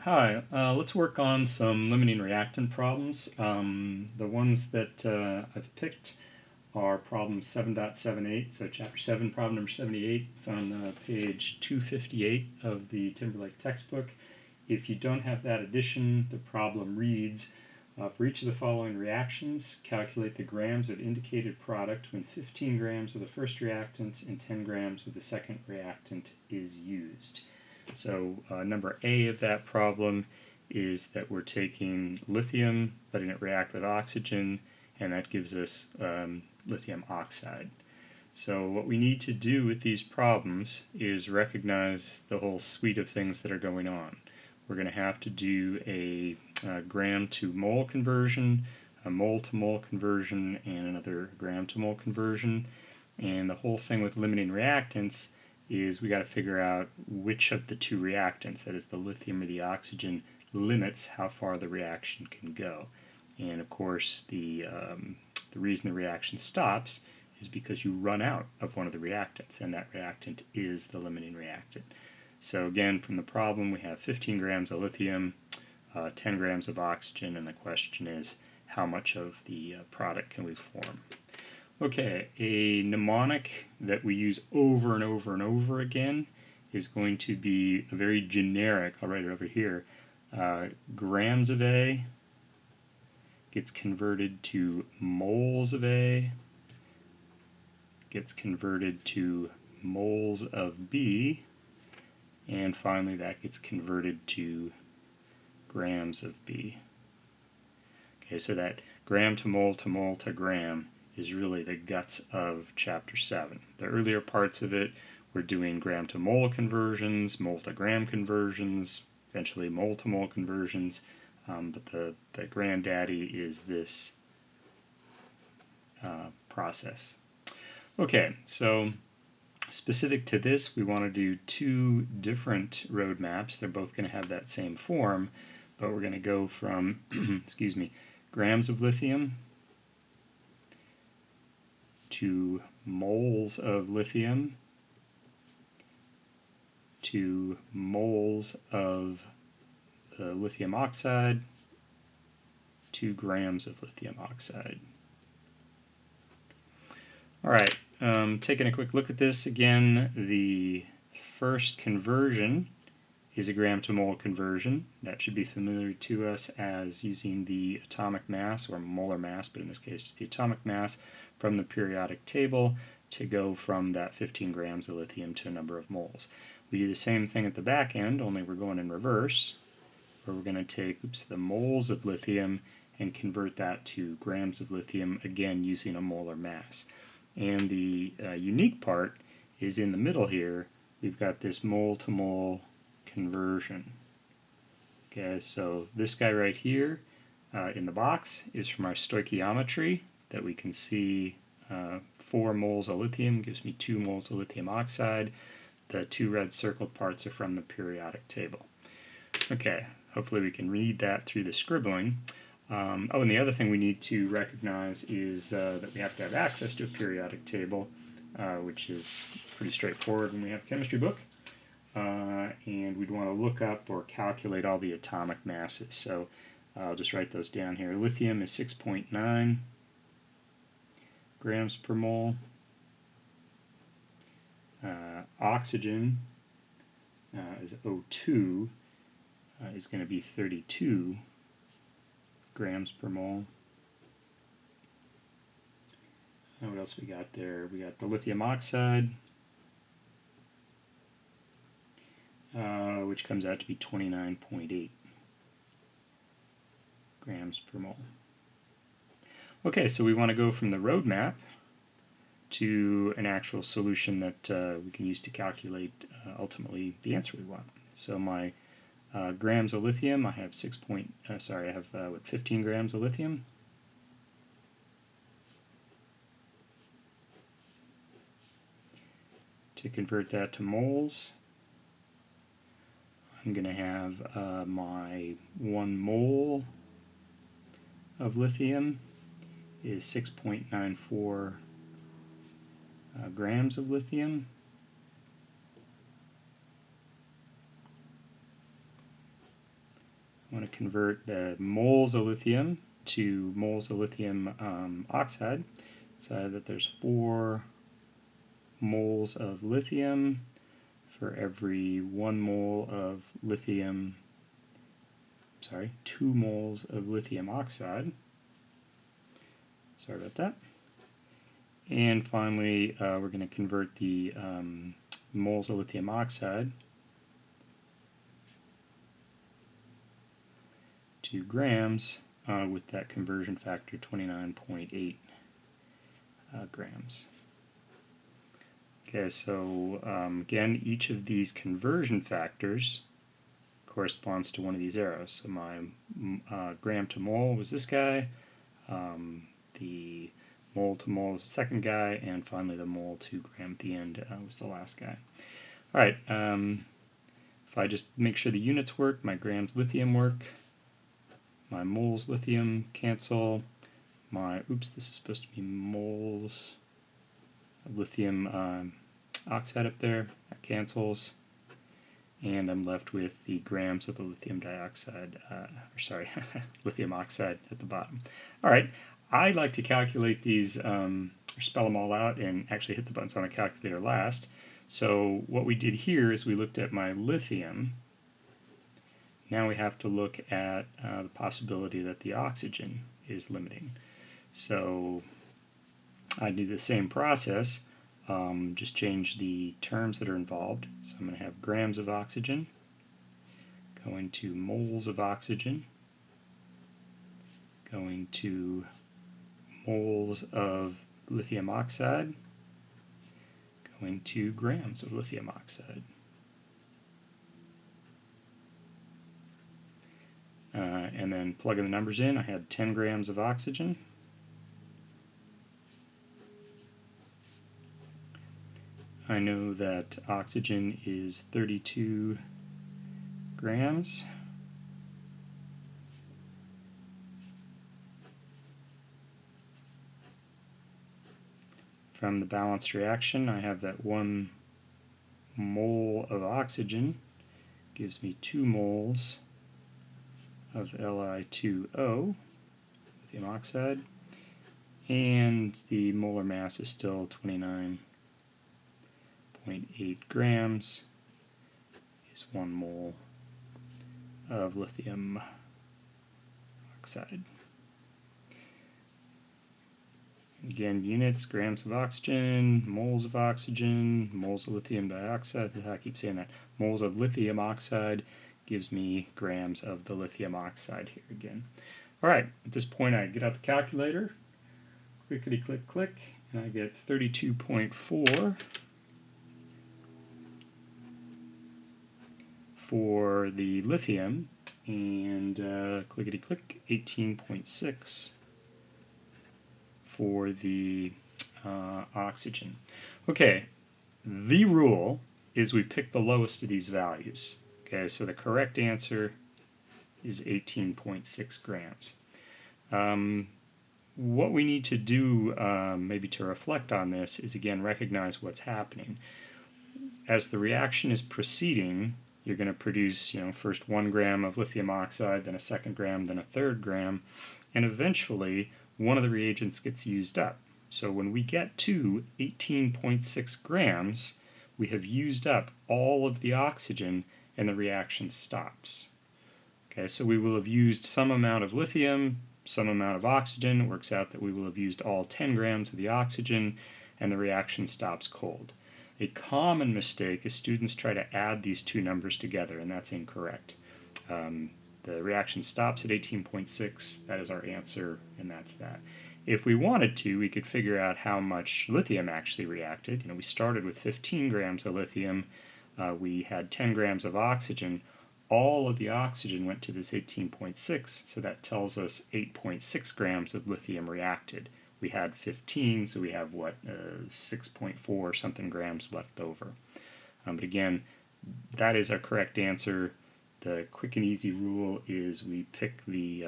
Hi, let's work on some limiting reactant problems. The ones that I've picked are problem 7.78, so chapter 7, problem number 78. It's on page 258 of the Timberlake textbook. If you don't have that edition, the problem reads, for each of the following reactions, calculate the grams of indicated product when 15 grams of the first reactant and 10 grams of the second reactant is used. So number A of that problem is that we're taking lithium, letting it react with oxygen, and that gives us lithium oxide. So what we need to do with these problems is recognize the whole suite of things that are going on. We're going to have to do a gram to mole conversion, a mole to mole conversion, and another gram to mole conversion. And the whole thing with limiting reactants is we got to figure out which of the two reactants, that is the lithium or the oxygen, limits how far the reaction can go. And of course, the reason the reaction stops is because you run out of one of the reactants, and that reactant is the limiting reactant. So again, from the problem, we have 15 grams of lithium, 10 grams of oxygen, and the question is, how much of the product can we form? Okay, a mnemonic that we use over and over and over again is going to be a very generic, I'll write it over here, grams of A gets converted to moles of A, gets converted to moles of B, and finally that gets converted to grams of B. Okay, so that gram to mole to mole to gram is really the guts of chapter 7. The earlier parts of it we're doing gram to mole conversions, mole to gram conversions, eventually mole to mole conversions, but the granddaddy is this process. Okay, so specific to this we want to do two different roadmaps. They're both going to have that same form, but we're going to go from excuse me, grams of lithium to moles of lithium to moles of lithium oxide to grams of lithium oxide. Alright, taking a quick look at this again, the first conversion is a gram to mole conversion. That should be familiar to us as using the atomic mass, or molar mass, but in this case it's the atomic mass from the periodic table to go from that 15 grams of lithium to a number of moles. We do the same thing at the back end, only we're going in reverse, where we're going to take the moles of lithium and convert that to grams of lithium, again using a molar mass. And the unique part is in the middle here, we've got this mole to mole conversion. Okay, so this guy right here in the box is from our stoichiometry that we can see 4 moles of lithium gives me 2 moles of lithium oxide. The 2 red circled parts are from the periodic table. Okay, hopefully we can read that through the scribbling. Oh, and the other thing we need to recognize is that we have to have access to a periodic table, which is pretty straightforward when we have a chemistry book. And we'd want to look up or calculate all the atomic masses. So I'll just write those down here. Lithium is 6.9 grams per mole. Oxygen is O2 is going to be 32 grams per mole. And what else we got there? We got the lithium oxide, which comes out to be 29.8 grams per mole. Okay, so we want to go from the roadmap to an actual solution that we can use to calculate ultimately the answer we want. So my grams of lithium, I have 15 grams of lithium. To convert that to moles, I'm going to have my 1 mole of lithium is 6.94 grams of lithium. I want to convert the moles of lithium to moles of lithium oxide, so that there's 4 moles of lithium for every 1 mole of lithium, 2 moles of lithium oxide. Sorry about that. And finally, we're going to convert the moles of lithium oxide to grams with that conversion factor 29.8 grams. Okay, so again, each of these conversion factors corresponds to one of these arrows. So my gram to mole was this guy, the mole to mole was the second guy, and finally the mole to gram at the end was the last guy. Alright, if I just make sure the units work, my grams lithium work, my moles lithium cancel, my, this is supposed to be moles of lithium oxide up there, that cancels, and I'm left with the grams of the lithium dioxide, lithium oxide at the bottom. Alright, I like to calculate these, or spell them all out and actually hit the buttons on the calculator last. So what we did here is we looked at my lithium. Now we have to look at the possibility that the oxygen is limiting. So I do the same process, just change the terms that are involved. So I'm going to have grams of oxygen going to moles of oxygen, going to moles of lithium oxide, going to grams of lithium oxide. And then plugging the numbers in, I had 10 grams of oxygen. I know that oxygen is 32 grams. From the balanced reaction, I have that 1 mole of oxygen gives me 2 moles of Li2O, lithium oxide, and the molar mass is still 29.8 grams, is 1 mole of lithium oxide. Again, units, grams of oxygen, moles of lithium dioxide, I keep saying that, moles of lithium oxide gives me grams of the lithium oxide here again. Alright, at this point I get out the calculator, clickety click click, and I get 32.4 for the lithium, and clickety click, 18.6 for the oxygen. Okay, the rule is we pick the lowest of these values. Okay, so the correct answer is 18.6 grams. What we need to do, maybe to reflect on this, is again recognize what's happening. As the reaction is proceeding, you're going to produce, first 1 gram of lithium oxide, then a 2nd gram, then a 3rd gram, and eventually one of the reagents gets used up. So when we get to 18.6 grams, we have used up all of the oxygen and the reaction stops. Okay, so we will have used some amount of lithium, some amount of oxygen. It works out that we will have used all 10 grams of the oxygen, and the reaction stops cold. A common mistake is students try to add these two numbers together, and that's incorrect. The reaction stops at 18.6. That is our answer, and that's that. If we wanted to, we could figure out how much lithium actually reacted. We started with 15 grams of lithium. We had 10 grams of oxygen. All of the oxygen went to this 18.6, so that tells us 8.6 grams of lithium reacted. We had 15, so we have, 6.4 something grams left over. But again, that is our correct answer. The quick and easy rule is we pick the,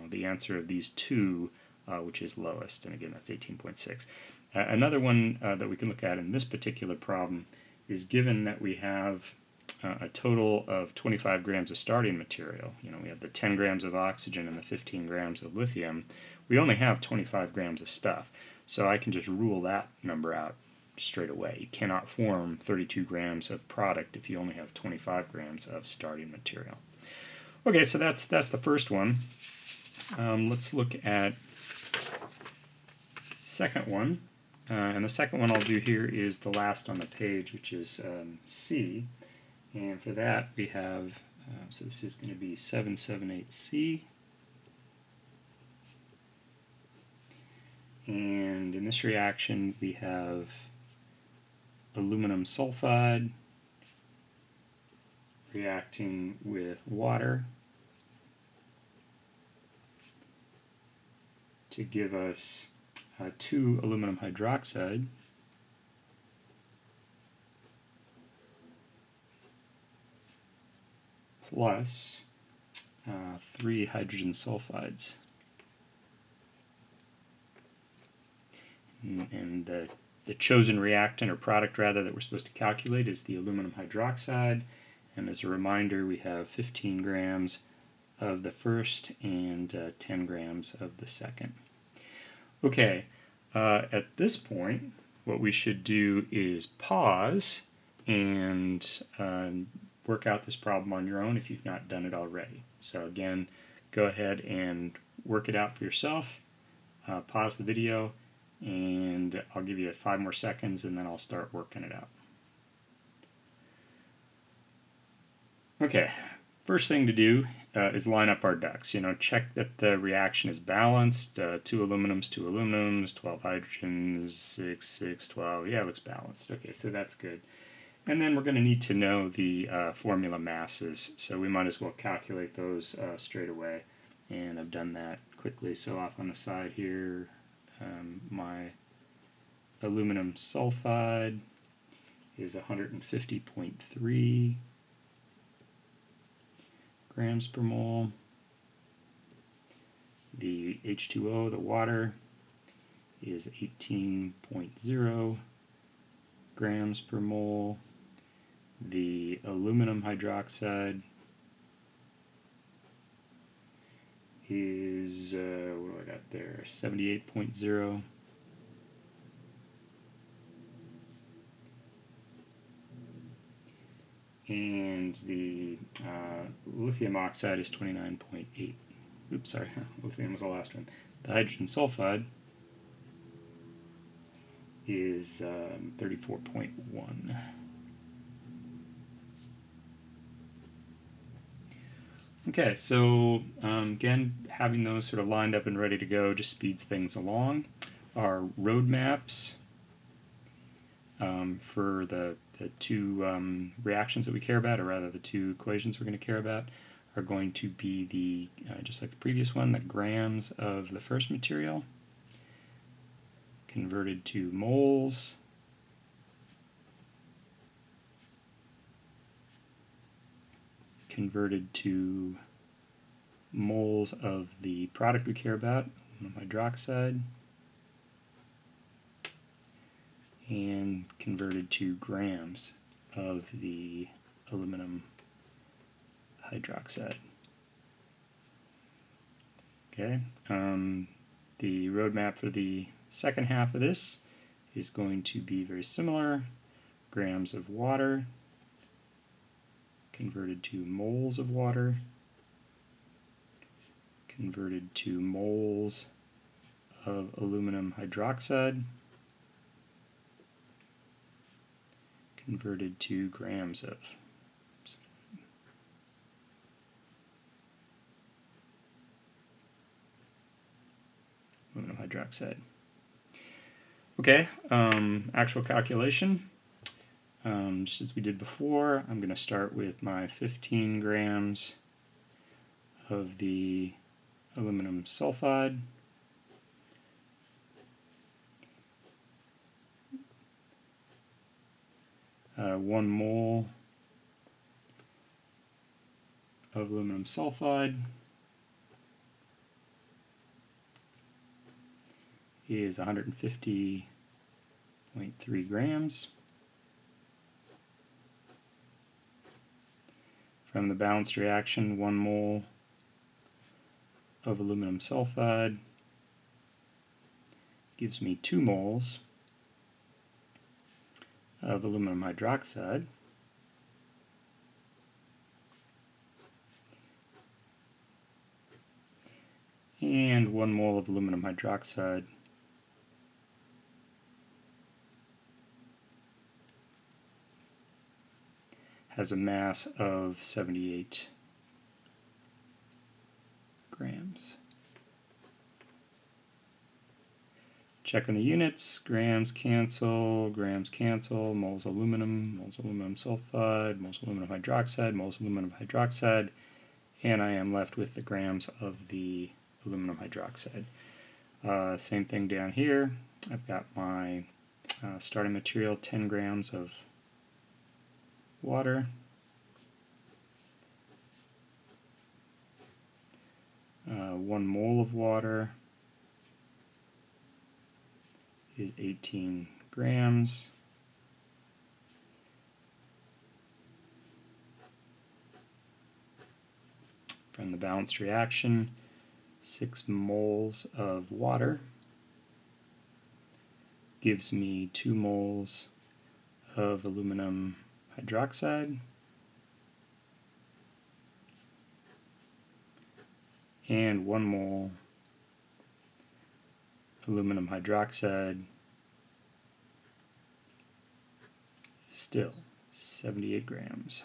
the answer of these two, which is lowest, and again, that's 18.6. Another one that we can look at in this particular problem is given that we have a total of 25 grams of starting material. You know, we have the 10 grams of oxygen and the 15 grams of lithium. We only have 25 grams of stuff, so I can just rule that number out straight away. You cannot form 32 grams of product if you only have 25 grams of starting material. Okay, so that's the first one. Let's look at second one. And the second one I'll do here is the last on the page, which is C. And for that we have, so this is going to be 778C. And in this reaction we have aluminum sulfide reacting with water to give us 2 aluminum hydroxide plus 3 hydrogen sulfides. And the chosen reactant, or product rather, that we're supposed to calculate is the aluminum hydroxide. And as a reminder, we have 15 grams of the first and 10 grams of the second. Okay, at this point, what we should do is pause and work out this problem on your own if you've not done it already. So again, go ahead and work it out for yourself. Pause the video, and I'll give you 5 more seconds, and then I'll start working it out. Okay, first thing to do is line up our ducts. You know, check that the reaction is balanced. 2 aluminums, 2 aluminums, 12 hydrogens, 6, 6, 12. Yeah, it looks balanced. Okay, so that's good. And then we're going to need to know the formula masses, so we might as well calculate those straight away. And I've done that quickly. So off on the side here, my aluminum sulfide is 150.3 grams per mole. The H2O, the water, is 18.0 grams per mole. The aluminum hydroxide is, what do I got there, 78.0. And the lithium oxide is 29.8. Oops, sorry, lithium was the last one. The hydrogen sulfide is 34.1. Okay, so again, having those sort of lined up and ready to go just speeds things along. Our road maps for the 2 reactions that we care about, or rather the 2 equations we're going to care about, are going to be the, just like the previous one, the grams of the first material converted to moles converted to moles of the product we care about, aluminum hydroxide, and converted to grams of the aluminum hydroxide. Okay, the roadmap for the second half of this is going to be very similar. Grams of water converted to moles of water, converted to moles of aluminum hydroxide, converted to grams of aluminum hydroxide. Okay, actual calculation. Just as we did before, I'm going to start with my 15 grams of the aluminum sulfide. One mole of aluminum sulfide is 150.3 grams. From the balanced reaction, 1 mole of aluminum sulfide gives me 2 moles of aluminum hydroxide. And 1 mole of aluminum hydroxide has a mass of 78 grams. Checking the units, grams cancel, moles aluminum sulfide, moles aluminum hydroxide, and I am left with the grams of the aluminum hydroxide. Same thing down here. I've got my starting material, 10 grams of water, 1 mole of water is 18 grams. From the balanced reaction, 6 moles of water gives me 2 moles of aluminum hydroxide and 1 mole aluminum hydroxide, still 78 grams.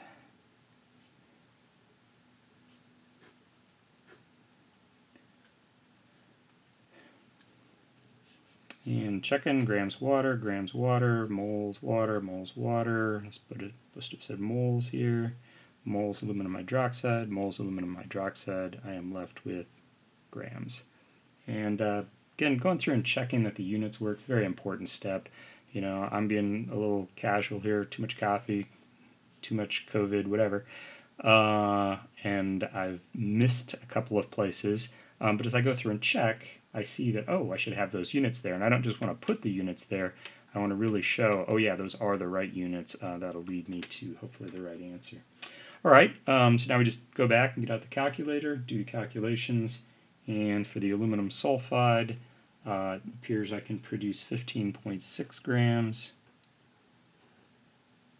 And checking grams water, moles water. Must have said moles here. Moles aluminum hydroxide. I am left with grams. And again, going through and checking that the units work is a very important step. You know, I'm being a little casual here. Too much coffee, too much COVID, whatever. And I've missed a couple of places. But as I go through and check, I see that, oh, I should have those units there. And I don't just want to put the units there. I want to really show, oh yeah, those are the right units. That'll lead me to hopefully the right answer. All right, so now we just go back and get out the calculator, do the calculations. And for the aluminum sulfide, it appears I can produce 15.6 grams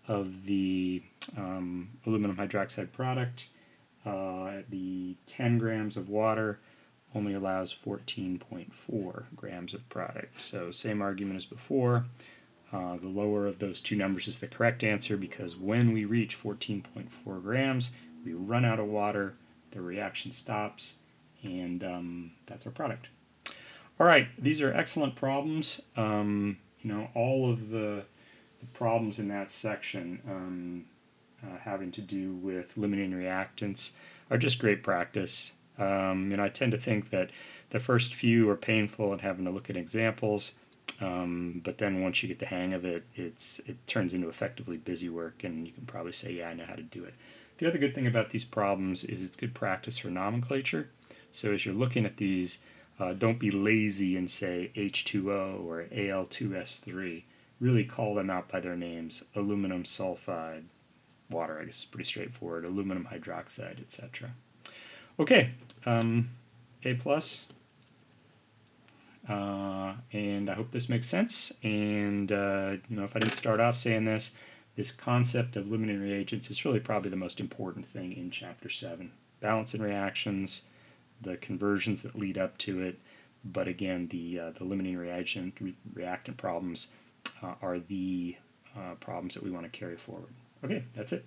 of the aluminum hydroxide product. The 10 grams of water only allows 14.4 grams of product. So same argument as before. The lower of those two numbers is the correct answer, because when we reach 14.4 grams, we run out of water, the reaction stops, and that's our product. All right, these are excellent problems. You know, all of the problems in that section having to do with limiting reactants are just great practice. And I tend to think that the first few are painful and having to look at examples, but then once you get the hang of it, it turns into effectively busy work, and you can probably say, yeah, I know how to do it. The other good thing about these problems is it's good practice for nomenclature. So as you're looking at these, don't be lazy and say H2O or Al2S3. Really call them out by their names: aluminum sulfide, water, I guess is pretty straightforward, aluminum hydroxide, etc. Okay, A+. And I hope this makes sense. And you know, if I didn't start off saying this concept of limiting reagents is really probably the most important thing in Chapter 7. Balance and reactions, the conversions that lead up to it, but again, the limiting reactant problems are the problems that we want to carry forward. Okay, that's it.